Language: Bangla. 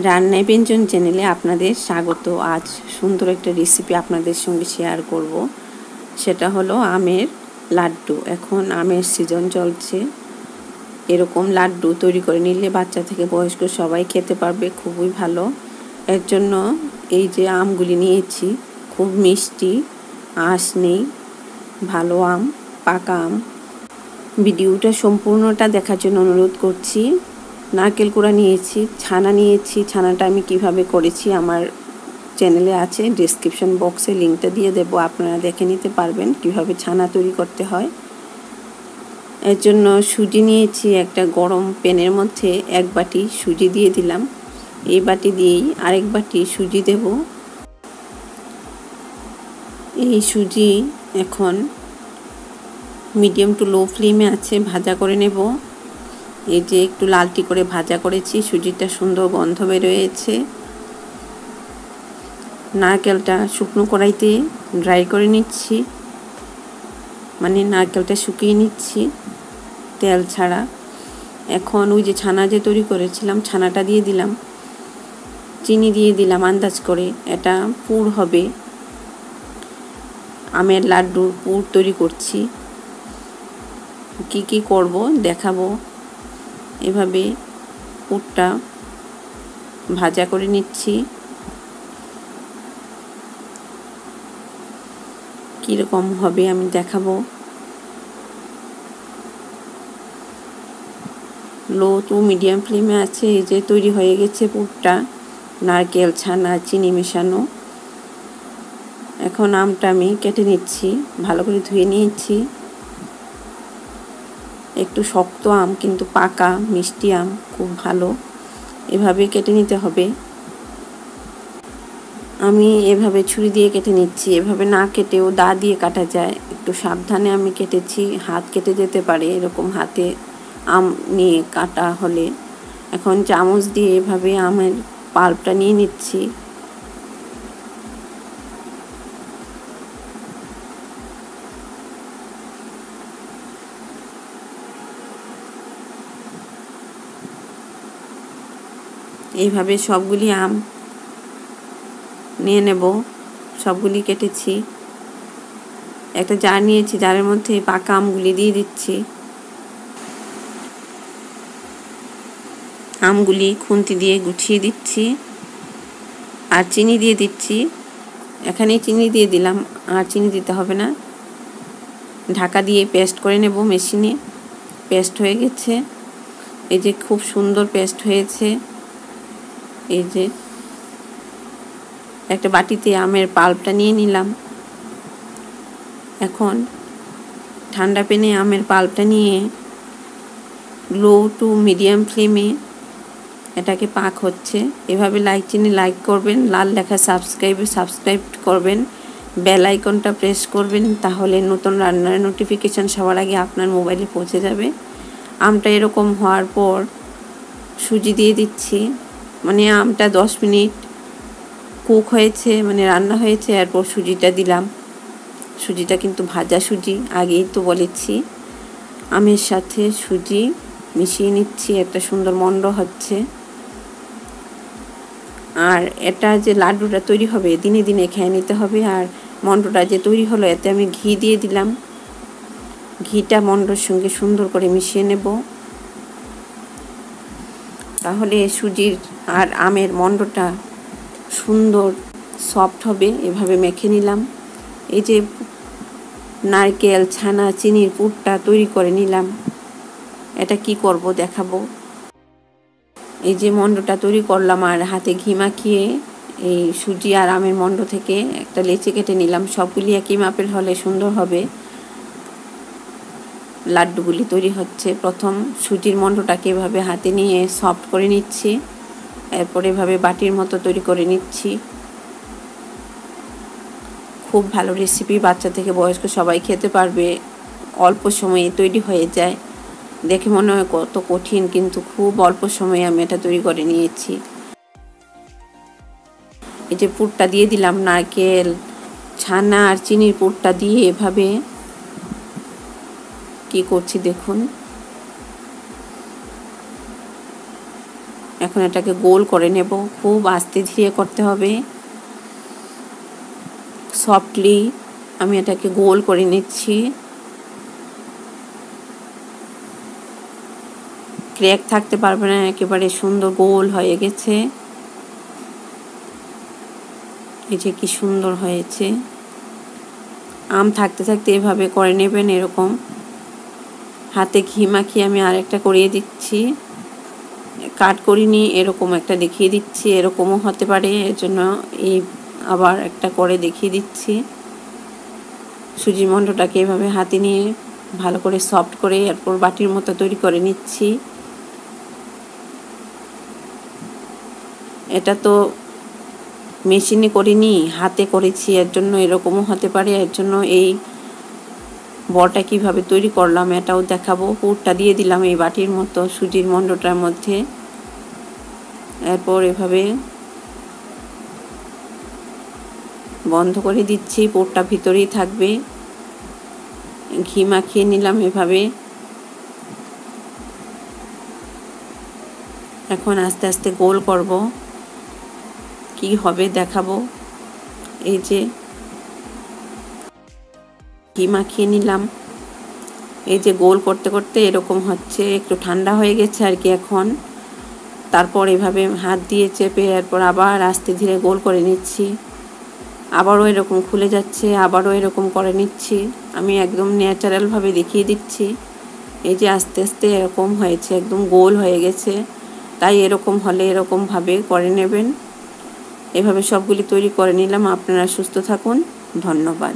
রান্নায় ব্যঞ্জন চ্যানেলে আপনাদের স্বাগত। আজ সুন্দর একটা রেসিপি আপনাদের সঙ্গে শেয়ার করব। সেটা হলো আমের লাড্ডু। এখন আমের সিজন চলছে, এরকম লাড্ডু তৈরি করে নিলে বাচ্চা থেকে বয়স্ক সবাই খেতে পারবে, খুবই ভালো। এর জন্য এই যে আমগুলি নিয়েছি, খুব মিষ্টি, আঁশ নেই, ভালো আম, পাকা আম। ভিডিওটা সম্পূর্ণটা দেখার জন্য অনুরোধ করছি। নারকেল কোড়া নিয়েছি, ছানা নিয়েছি। ছানাটা আমি কিভাবে করেছি আমার চ্যানেলে আছে, ডেসক্রিপশন বক্সে লিঙ্কটা দিয়ে দেব, আপনারা দেখে নিতে পারবেন কিভাবে ছানা তৈরি করতে হয়। এর জন্য সুজি নিয়েছি, একটা গরম প্যানের মধ্যে 1 বাটি সুজি দিয়ে দিলাম। এই বাটি দিয়েই আরেক বাটি সুজি দেব। এই সুজি এখন মিডিয়াম টু লো ফ্লেমে আছে, ভাজা করে নেব। এই যে একটু লালটি করে ভাজা করেছি, সুজিটা সুন্দর গন্ধ বেরোয়েছে। নারকেলটা শুকনো কড়াইতে ড্রাই করে নিচ্ছি, মানে নারকেলটা শুকিয়ে নিচ্ছি তেল ছাড়া। এখন ওই যে ছানা যে তৈরি করেছিলাম, ছানাটা দিয়ে দিলাম, চিনি দিয়ে দিলাম আন্দাজ করে। এটা পুর হবে, আমের লাড্ডুর পুর তৈরি করছি। কি করব দেখাবো। এভাবে পুরটা ভাজা করে নিচ্ছি। কীরকম হবে আমি দেখাবো। লো টু মিডিয়াম ফ্লেমে আছে। এই যে তৈরি হয়ে গেছে পুরটা, নারকেল, ছানা, চিনি মেশানো। এখন আমটা আমি কেটে নিচ্ছি, ভালো করে ধুয়ে নিয়েছি। একটু শক্ত আম, কিন্তু পাকা মিষ্টি আম, খুব ভালো। এভাবে কেটে নিতে হবে। আমি এভাবে ছুরি দিয়ে কেটে নিচ্ছি, এভাবে না কেটেও দা দিয়ে কাটা যায়। একটু সাবধানে আমি কেটেছি, হাত কেটে যেতে পারে এরকম হাতে আম নিয়ে কাটা হলে। এখন চামচ দিয়ে এভাবে আমের পাল্পটা নিয়ে নিচ্ছি। এইভাবে সবগুলি আম নিয়ে নেব। সবগুলি কেটেছি। একটা জার নিয়েছি, জারের মধ্যে পাকা আমগুলি দিয়ে দিচ্ছি। আমগুলি খুন্তি দিয়ে গুছিয়ে দিচ্ছি, আর চিনি দিয়ে দিচ্ছি। এখানেই চিনি দিয়ে দিলাম, আর চিনি দিতে হবে না। ঢাকা দিয়ে পেস্ট করে নেব মেশিনে। পেস্ট হয়ে গেছে, এই যে খুব সুন্দর পেস্ট হয়েছে। এই যে একটা বাটিতে আমের পাল্পটা নিয়ে নিলাম। এখন ঠান্ডা প্যানে আমের পাল্পটা নিয়ে লো টু মিডিয়াম ফ্লেমে এটাকে পাক হচ্ছে। এভাবে লাইক করবেন, লাল লেখা সাবস্ক্রাইব করবেন, বেল আইকনটা প্রেস করবেন, তাহলে নতুন রান্নার নোটিফিকেশান সবার আগে আপনার মোবাইলে পৌঁছে যাবে। আমটা এরকম হওয়ার পর সুজি দিয়ে দিচ্ছি, মানে আমটা 10 মিনিট কুক হয়েছে, মানে রান্না হয়েছে। এরপর সুজিটা দিলাম। সুজিটা কিন্তু ভাজা সুজি, আগেই তো বলেছি। আমের সাথে সুজি মিশিয়ে নিচ্ছি, একটা সুন্দর মন্ড হচ্ছে। আর এটা যে লাড্ডুটা তৈরি হবে, দিনে দিনে খেয়ে নিতে হবে। আর মন্ডটা যে তৈরি হলো, এতে আমি ঘি দিয়ে দিলাম। ঘিটা মন্ডর সঙ্গে সুন্দর করে মিশিয়ে নেব, তাহলে সুজির আর আমের মন্ডটা সুন্দর সফট হবে। এভাবে মেখে নিলাম। এই যে নারকেল, ছানা, চিনির পুরটা তৈরি করে নিলাম। এটা কি করব দেখাবো। এই যে মন্ডটা তৈরি করলাম, আর হাতে ঘি মাখিয়ে এই সুজি আর আমের মন্ড থেকে একটা লেচি কেটে নিলাম। সবগুলি একই মাপের হলে সুন্দর হবে। লাড্ডুগুলি তৈরি হচ্ছে। প্রথম সুজির মন্ডটাকে এভাবে হাতে নিয়ে সফট করে নিচ্ছি, এরপর এভাবে বাটির মতো তৈরি করে নিচ্ছি। খুব ভালো রেসিপি, বাচ্চা থেকে বয়স্ক সবাই খেতে পারবে, অল্প সময়ে তৈরি হয়ে যায়। দেখে মনে হয় কত কঠিন, কিন্তু খুব অল্প সময়ে আমি এটা তৈরি করে নিয়েছি। এই যে পুরটা দিয়ে দিলাম, নারকেল, ছানা আর চিনির পুরটা দিয়ে এভাবে কি করছি দেখুন। এখন এটাকে গোল করে নেব, খুব আস্তে ধীরে করতে হবে, সফটলি আমি এটাকে গোল করে নিচ্ছি। ক্র্যাক থাকতে পারবে না, একেবারে সুন্দর গোল হয়ে গেছে। এই যে কি সুন্দর হয়েছে। আম থাকতে থাকতে এভাবে করে নেবেন। এরকম হাতে ঘি মাখিয়ে আমি আরেকটা করিয়ে দিচ্ছি, কাট করিনি, এরকম একটা দেখিয়ে দিচ্ছি। এরকমও হতে পারে, এর জন্য এই আবার একটা করে দেখিয়ে দিচ্ছি। সুজির মণ্ডটাকে এভাবে হাতে নিয়ে ভালো করে সফট করে এরপর বাটির মতো তৈরি করে নিচ্ছি। এটা তো মেশিনে করিনি, হাতে করেছি, এর জন্য এরকমও হতে পারে। এর জন্য এই বলটা কিভাবে তৈরি করলাম এটাও দেখাবো। পুরটা দিয়ে দিলাম এই বাটির মতো সুজির মণ্ডটার মধ্যে। এরপর এভাবে বন্ধ করে দিচ্ছি, পুরটা ভিতরেই থাকবে। ঘি মাখিয়ে নিলাম এভাবে। এখন আস্তে আস্তে গোল করব, কি হবে দেখাবো। এই যে ঘি মাখিয়ে নিলাম, এই যে গোল করতে করতে এরকম হচ্ছে, একটু ঠান্ডা হয়ে গেছে আর কি এখন। তারপর এভাবে হাত দিয়ে চেপে এরপর আবার আস্তে ধীরে গোল করে নিচ্ছি। আবারও এরকম খুলে যাচ্ছে, আবারও এরকম করে নিচ্ছি। আমি একদম ন্যাচারালভাবে দেখিয়ে দিচ্ছি। এই যে আস্তে আস্তে এরকম হয়েছে, একদম গোল হয়ে গেছে। তাই এরকম হলে এরকমভাবে করে নেবেন। এভাবে সবগুলি তৈরি করে নিলাম। আপনারা সুস্থ থাকুন, ধন্যবাদ।